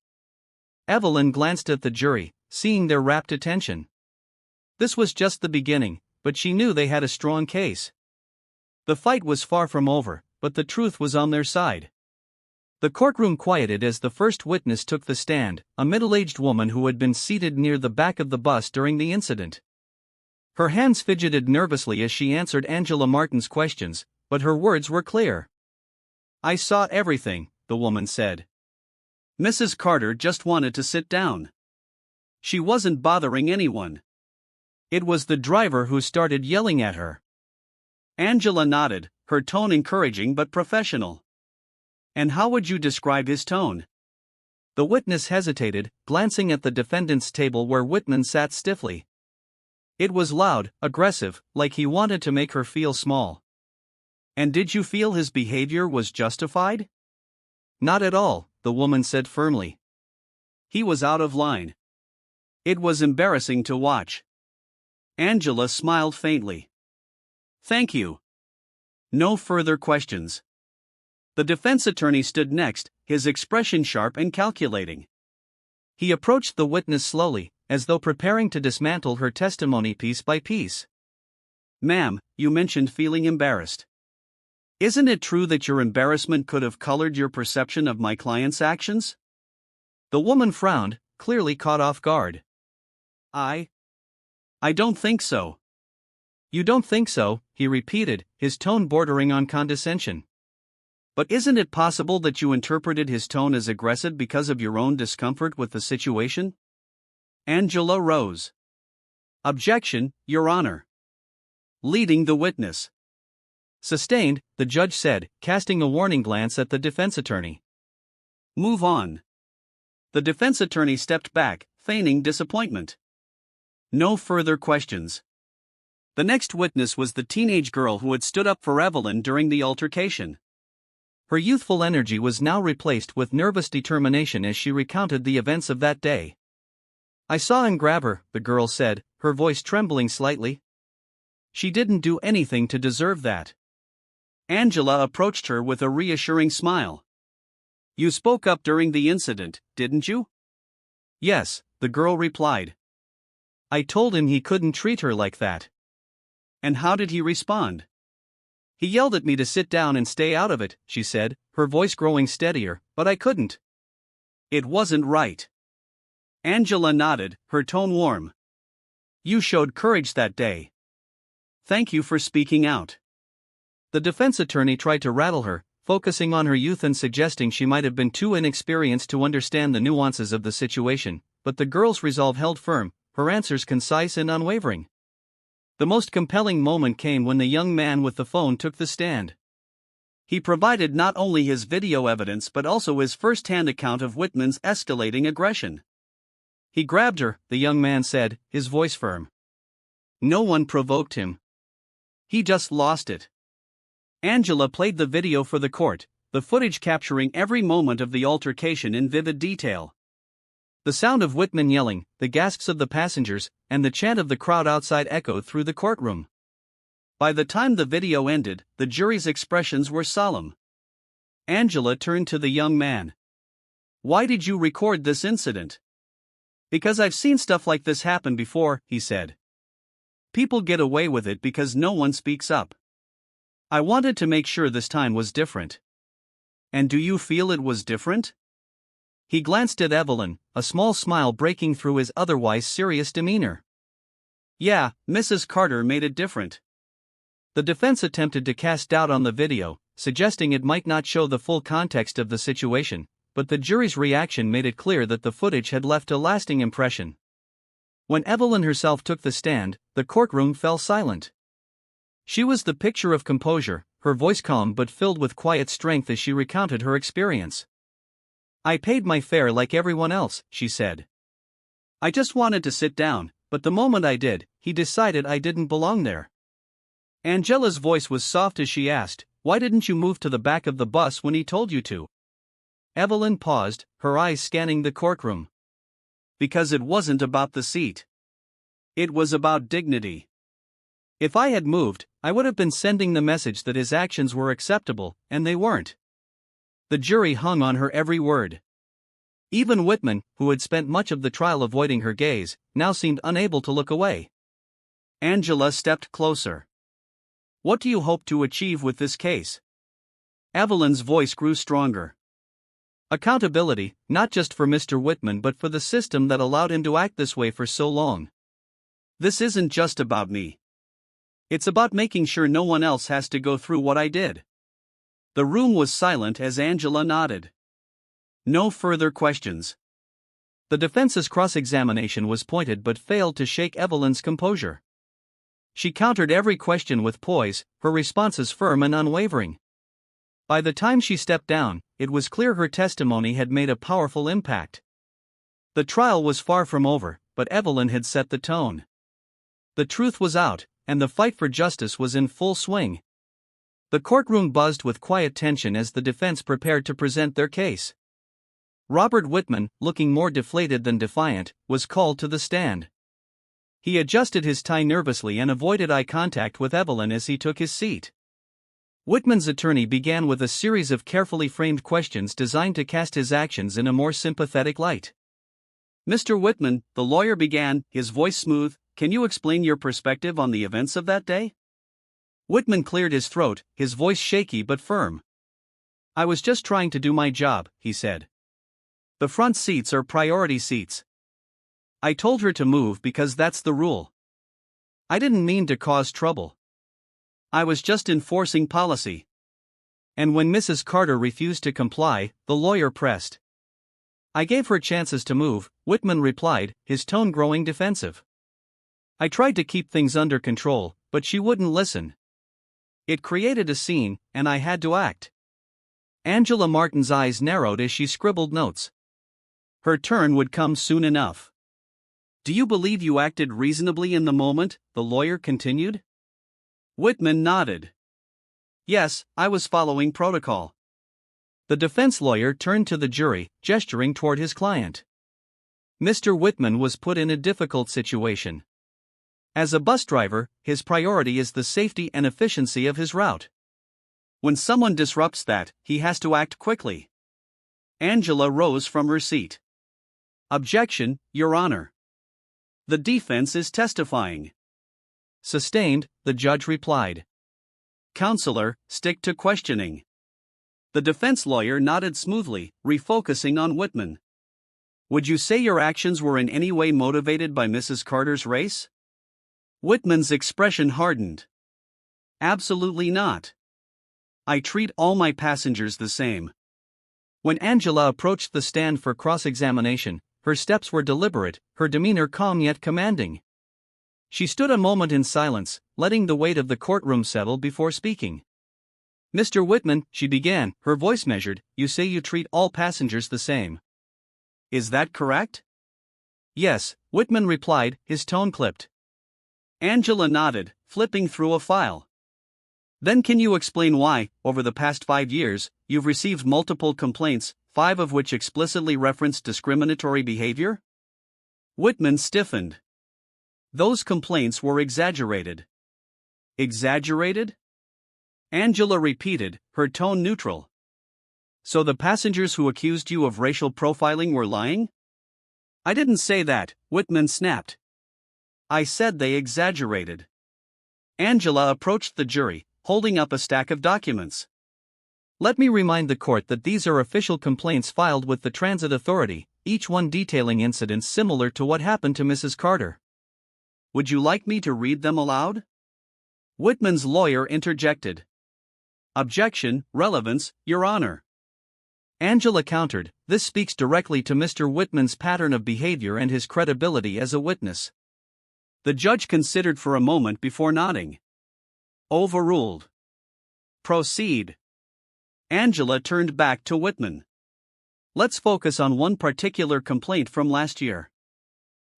Evelyn glanced at the jury, seeing their rapt attention. This was just the beginning, but she knew they had a strong case. The fight was far from over, but the truth was on their side. The courtroom quieted as the first witness took the stand, a middle-aged woman who had been seated near the back of the bus during the incident. Her hands fidgeted nervously as she answered Angela Martin's questions, but her words were clear. "I saw everything," the woman said. "Mrs. Carter just wanted to sit down. She wasn't bothering anyone. It was the driver who started yelling at her." Angela nodded, her tone encouraging but professional. "And how would you describe his tone?" The witness hesitated, glancing at the defendant's table where Whitman sat stiffly. "It was loud, aggressive, like he wanted to make her feel small." "And did you feel his behavior was justified?" "Not at all," the woman said firmly. "He was out of line. It was embarrassing to watch." Angela smiled faintly. "Thank you. No further questions." The defense attorney stood next, his expression sharp and calculating. He approached the witness slowly, as though preparing to dismantle her testimony piece by piece. "Ma'am, you mentioned feeling embarrassed. Isn't it true that your embarrassment could have colored your perception of my client's actions?" The woman frowned, clearly caught off guard. I don't think so." "You don't think so," he repeated, his tone bordering on condescension. "But isn't it possible that you interpreted his tone as aggressive because of your own discomfort with the situation?" Angela rose. "Objection, Your Honor." Leading the witness. "Sustained," the judge said, casting a warning glance at the defense attorney. "Move on." The defense attorney stepped back, feigning disappointment. No further questions. The next witness was the teenage girl who had stood up for Evelyn during the altercation. Her youthful energy was now replaced with nervous determination as she recounted the events of that day. "I saw him grab her," the girl said, her voice trembling slightly. "She didn't do anything to deserve that." Angela approached her with a reassuring smile. "You spoke up during the incident, didn't you?" "Yes," the girl replied. "I told him he couldn't treat her like that." "And how did he respond?" "He yelled at me to sit down and stay out of it," she said, her voice growing steadier, "but I couldn't." "It wasn't right." Angela nodded, her tone warm. "You showed courage that day. Thank you for speaking out." The defense attorney tried to rattle her, focusing on her youth and suggesting she might have been too inexperienced to understand the nuances of the situation, but the girl's resolve held firm, her answers concise and unwavering. The most compelling moment came when the young man with the phone took the stand. He provided not only his video evidence but also his first-hand account of Whitman's escalating aggression. "He grabbed her," the young man said, his voice firm. "No one provoked him. He just lost it." Angela played the video for the court, the footage capturing every moment of the altercation in vivid detail. The sound of Whitman yelling, the gasps of the passengers, and the chant of the crowd outside echoed through the courtroom. By the time the video ended, the jury's expressions were solemn. Angela turned to the young man. Why did you record this incident? Because I've seen stuff like this happen before, he said. People get away with it because no one speaks up. I wanted to make sure this time was different. And do you feel it was different? He glanced at Evelyn, a small smile breaking through his otherwise serious demeanor. Yeah, Mrs. Carter made it different. The defense attempted to cast doubt on the video, suggesting it might not show the full context of the situation, but the jury's reaction made it clear that the footage had left a lasting impression. When Evelyn herself took the stand, the courtroom fell silent. She was the picture of composure, her voice calm but filled with quiet strength as she recounted her experience. I paid my fare like everyone else, she said. I just wanted to sit down, but the moment I did, he decided I didn't belong there. Angela's voice was soft as she asked, why didn't you move to the back of the bus when he told you to? Evelyn paused, her eyes scanning the courtroom. Because it wasn't about the seat. It was about dignity. If I had moved, I would have been sending the message that his actions were acceptable, and they weren't. The jury hung on her every word. Even Whitman, who had spent much of the trial avoiding her gaze, now seemed unable to look away. Angela stepped closer. What do you hope to achieve with this case? Evelyn's voice grew stronger. Accountability, not just for Mr. Whitman but for the system that allowed him to act this way for so long. This isn't just about me. It's about making sure no one else has to go through what I did. The room was silent as Angela nodded. No further questions. The defense's cross-examination was pointed but failed to shake Evelyn's composure. She countered every question with poise, her responses firm and unwavering. By the time she stepped down, it was clear her testimony had made a powerful impact. The trial was far from over, but Evelyn had set the tone. The truth was out, and the fight for justice was in full swing. The courtroom buzzed with quiet tension as the defense prepared to present their case. Robert Whitman, looking more deflated than defiant, was called to the stand. He adjusted his tie nervously and avoided eye contact with Evelyn as he took his seat. Whitman's attorney began with a series of carefully framed questions designed to cast his actions in a more sympathetic light. Mr. Whitman, the lawyer began, his voice smooth, can you explain your perspective on the events of that day? Whitman cleared his throat, his voice shaky but firm. I was just trying to do my job, he said. The front seats are priority seats. I told her to move because that's the rule. I didn't mean to cause trouble. I was just enforcing policy. And when Mrs. Carter refused to comply, the lawyer pressed. I gave her chances to move, Whitman replied, his tone growing defensive. I tried to keep things under control, but she wouldn't listen. It created a scene, and I had to act. Angela Martin's eyes narrowed as she scribbled notes. Her turn would come soon enough. Do you believe you acted reasonably in the moment? The lawyer continued. Whitman nodded. Yes, I was following protocol. The defense lawyer turned to the jury, gesturing toward his client. Mr. Whitman was put in a difficult situation. As a bus driver, his priority is the safety and efficiency of his route. When someone disrupts that, he has to act quickly. Angela rose from her seat. Objection, Your Honor. The defense is testifying. Sustained, the judge replied. Counselor, stick to questioning. The defense lawyer nodded smoothly, refocusing on Whitman. Would you say your actions were in any way motivated by Mrs. Carter's race? Whitman's expression hardened. Absolutely not. I treat all my passengers the same. When Angela approached the stand for cross-examination, her steps were deliberate, her demeanor calm yet commanding. She stood a moment in silence, letting the weight of the courtroom settle before speaking. Mr. Whitman, she began, her voice measured, you say you treat all passengers the same. Is that correct? Yes, Whitman replied, his tone clipped. Angela nodded, flipping through a file. Then can you explain why, over the past 5 years, you've received multiple complaints, 5 of which explicitly referenced discriminatory behavior? Whitman stiffened. Those complaints were exaggerated. Exaggerated? Angela repeated, her tone neutral. So the passengers who accused you of racial profiling were lying? I didn't say that, Whitman snapped. I said they exaggerated. Angela approached the jury, holding up a stack of documents. Let me remind the court that these are official complaints filed with the Transit Authority, each one detailing incidents similar to what happened to Mrs. Carter. Would you like me to read them aloud? Whitman's lawyer interjected. Objection, relevance, Your Honor. Angela countered, this speaks directly to Mr. Whitman's pattern of behavior and his credibility as a witness. The judge considered for a moment before nodding. Overruled. Proceed. Angela turned back to Whitman. Let's focus on one particular complaint from last year.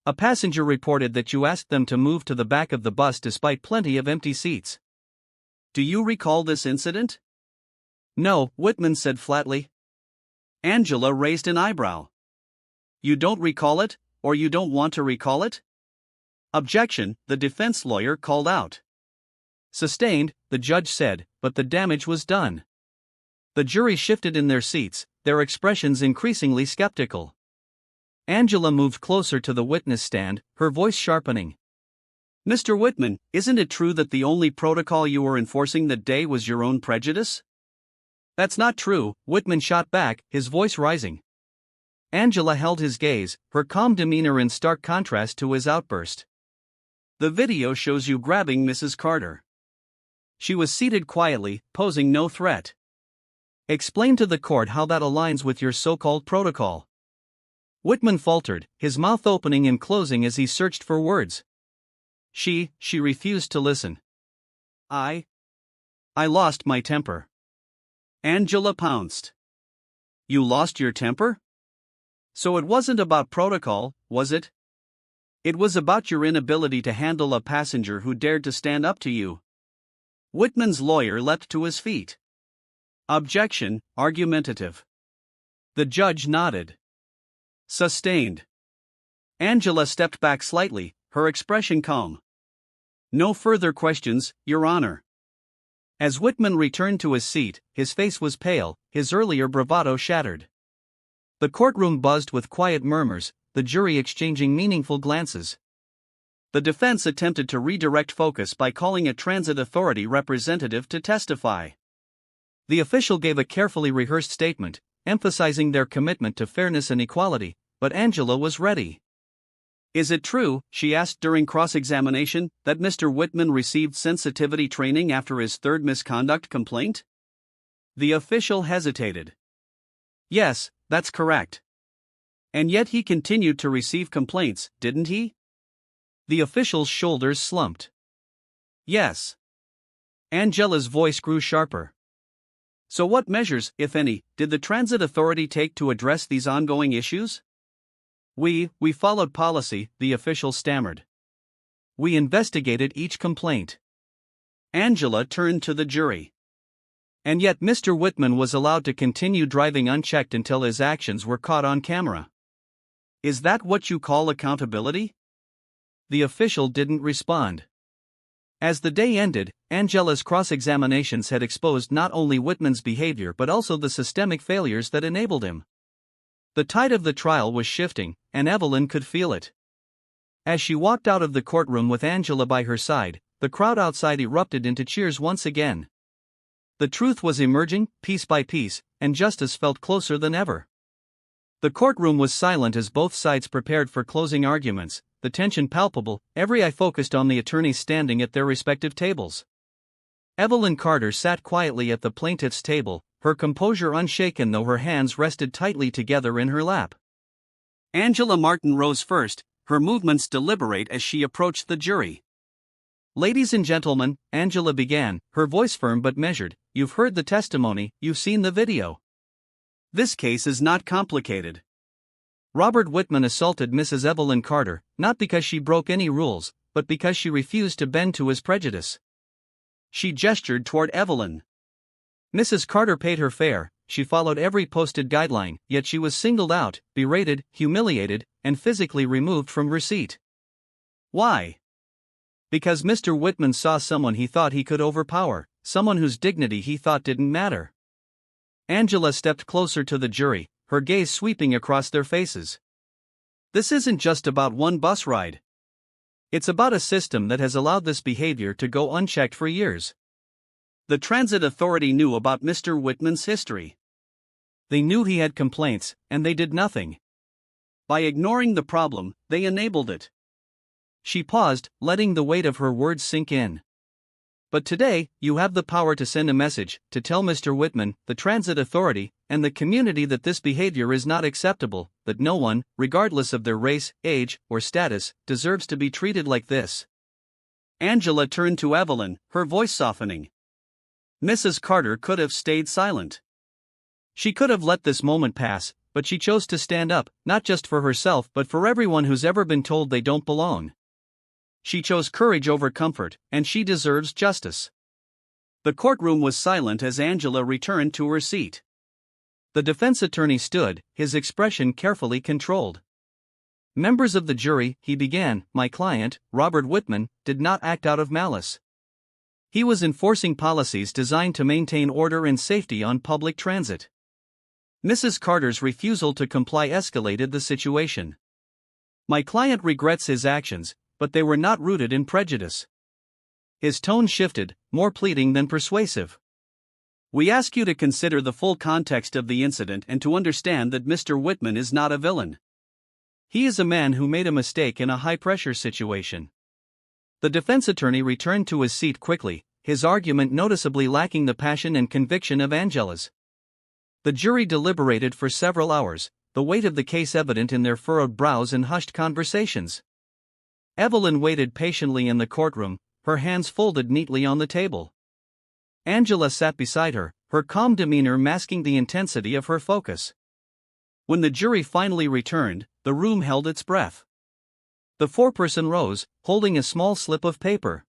A passenger reported that you asked them to move to the back of the bus despite plenty of empty seats. Do you recall this incident? No, Whitman said flatly. Angela raised an eyebrow. You don't recall it, or you don't want to recall it? Objection, the defense lawyer called out. Sustained, the judge said, but the damage was done. The jury shifted in their seats, their expressions increasingly skeptical. Angela moved closer to the witness stand, her voice sharpening. Mr. Whitman, isn't it true that the only protocol you were enforcing that day was your own prejudice? That's not true, Whitman shot back, his voice rising. Angela held his gaze, her calm demeanor in stark contrast to his outburst. The video shows you grabbing Mrs. Carter. She was seated quietly, posing no threat. Explain to the court how that aligns with your so-called protocol. Whitman faltered, his mouth opening and closing as he searched for words. She refused to listen. I lost my temper. Angela pounced. You lost your temper? So it wasn't about protocol, was it? It was about your inability to handle a passenger who dared to stand up to you. Whitman's lawyer leapt to his feet. Objection, argumentative. The judge nodded. Sustained. Angela stepped back slightly, her expression calm. No further questions, Your Honor. As Whitman returned to his seat, his face was pale, his earlier bravado shattered. The courtroom buzzed with quiet murmurs, the jury exchanging meaningful glances. The defense attempted to redirect focus by calling a transit authority representative to testify. The official gave a carefully rehearsed statement, emphasizing their commitment to fairness and equality, but Angela was ready. Is it true, she asked during cross-examination, that Mr. Whitman received sensitivity training after his third misconduct complaint? The official hesitated. Yes, that's correct. And yet he continued to receive complaints, didn't he? The official's shoulders slumped. Yes. Angela's voice grew sharper. So what measures, if any, did the Transit Authority take to address these ongoing issues? We followed policy, the official stammered. We investigated each complaint. Angela turned to the jury. And yet Mr. Whitman was allowed to continue driving unchecked until his actions were caught on camera. Is that what you call accountability? The official didn't respond. As the day ended, Angela's cross-examinations had exposed not only Whitman's behavior but also the systemic failures that enabled him. The tide of the trial was shifting, and Evelyn could feel it. As she walked out of the courtroom with Angela by her side, the crowd outside erupted into cheers once again. The truth was emerging, piece by piece, and justice felt closer than ever. The courtroom was silent as both sides prepared for closing arguments, the tension palpable, every eye focused on the attorneys standing at their respective tables. Evelyn Carter sat quietly at the plaintiff's table, her composure unshaken though her hands rested tightly together in her lap. Angela Martin rose first, her movements deliberate as she approached the jury. Ladies and gentlemen, Angela began, her voice firm but measured, you've heard the testimony, you've seen the video. This case is not complicated. Robert Whitman assaulted Mrs. Evelyn Carter, not because she broke any rules, but because she refused to bend to his prejudice. She gestured toward Evelyn. Mrs. Carter paid her fare, she followed every posted guideline, yet she was singled out, berated, humiliated, and physically removed from her seat. Why? Because Mr. Whitman saw someone he thought he could overpower, someone whose dignity he thought didn't matter. Angela stepped closer to the jury, her gaze sweeping across their faces. This isn't just about one bus ride. It's about a system that has allowed this behavior to go unchecked for years. The transit authority knew about Mr. Whitman's history. They knew he had complaints, and they did nothing. By ignoring the problem, they enabled it. She paused, letting the weight of her words sink in. But today, you have the power to send a message, to tell Mr. Whitman, the transit authority, and the community that this behavior is not acceptable, that no one, regardless of their race, age, or status, deserves to be treated like this. Angela turned to Evelyn, her voice softening. Mrs. Carter could have stayed silent. She could have let this moment pass, but she chose to stand up, not just for herself but for everyone who's ever been told they don't belong. She chose courage over comfort, and she deserves justice. The courtroom was silent as Angela returned to her seat. The defense attorney stood, his expression carefully controlled. Members of the jury, he began, my client, Robert Whitman, did not act out of malice. He was enforcing policies designed to maintain order and safety on public transit. Mrs. Carter's refusal to comply escalated the situation. My client regrets his actions, but they were not rooted in prejudice. His tone shifted, more pleading than persuasive. We ask you to consider the full context of the incident and to understand that Mr. Whitman is not a villain. He is a man who made a mistake in a high-pressure situation. The defense attorney returned to his seat quickly, his argument noticeably lacking the passion and conviction of Angela's. The jury deliberated for several hours, the weight of the case evident in their furrowed brows and hushed conversations. Evelyn waited patiently in the courtroom, her hands folded neatly on the table. Angela sat beside her, her calm demeanor masking the intensity of her focus. When the jury finally returned, the room held its breath. The foreperson rose, holding a small slip of paper.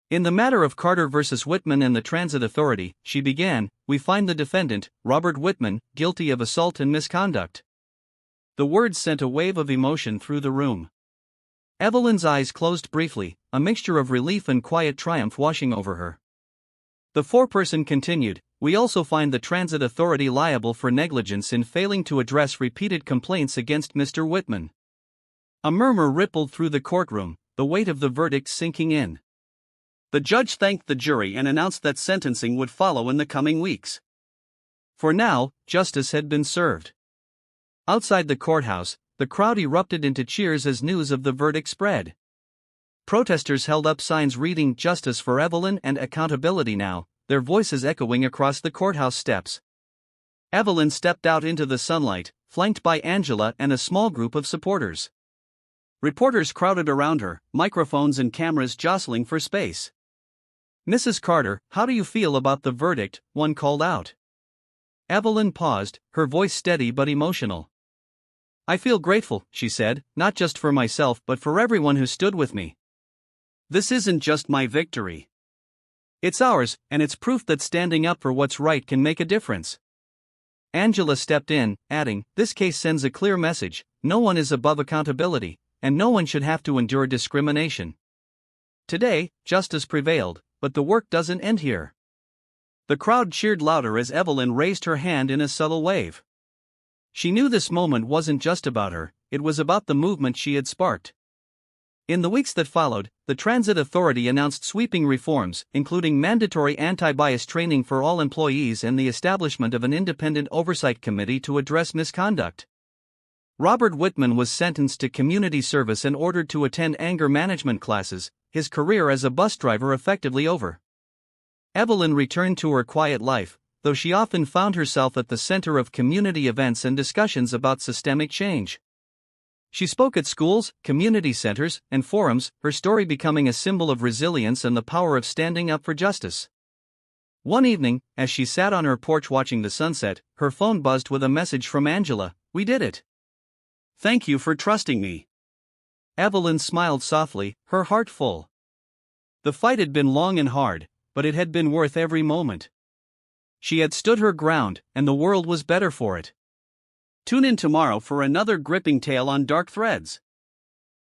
In the matter of Carter versus Whitman and the Transit Authority, she began, we find the defendant, Robert Whitman, guilty of assault and misconduct. The words sent a wave of emotion through the room. Evelyn's eyes closed briefly, a mixture of relief and quiet triumph washing over her. The foreperson continued, we also find the Transit Authority liable for negligence in failing to address repeated complaints against Mr. Whitman. A murmur rippled through the courtroom, the weight of the verdict sinking in. The judge thanked the jury and announced that sentencing would follow in the coming weeks. For now, justice had been served. Outside the courthouse, the crowd erupted into cheers as news of the verdict spread. Protesters held up signs reading "Justice for Evelyn" and "Accountability Now," their voices echoing across the courthouse steps. Evelyn stepped out into the sunlight, flanked by Angela and a small group of supporters. Reporters crowded around her, microphones and cameras jostling for space. Mrs. Carter, how do you feel about the verdict? One called out. Evelyn paused, her voice steady but emotional. I feel grateful, she said, not just for myself but for everyone who stood with me. This isn't just my victory. It's ours, and it's proof that standing up for what's right can make a difference. Angela stepped in, adding, this case sends a clear message, no one is above accountability, and no one should have to endure discrimination. Today, justice prevailed, but the work doesn't end here. The crowd cheered louder as Evelyn raised her hand in a subtle wave. She knew this moment wasn't just about her, it was about the movement she had sparked. In the weeks that followed, the Transit Authority announced sweeping reforms, including mandatory anti-bias training for all employees and the establishment of an independent oversight committee to address misconduct. Robert Whitman was sentenced to community service and ordered to attend anger management classes, his career as a bus driver effectively over. Evelyn returned to her quiet life, though she often found herself at the center of community events and discussions about systemic change. She spoke at schools, community centers, and forums, her story becoming a symbol of resilience and the power of standing up for justice. One evening, as she sat on her porch watching the sunset, her phone buzzed with a message from Angela, we did it. Thank you for trusting me. Evelyn smiled softly, her heart full. The fight had been long and hard, but it had been worth every moment. She had stood her ground, and the world was better for it. Tune in tomorrow for another gripping tale on Dark Threads.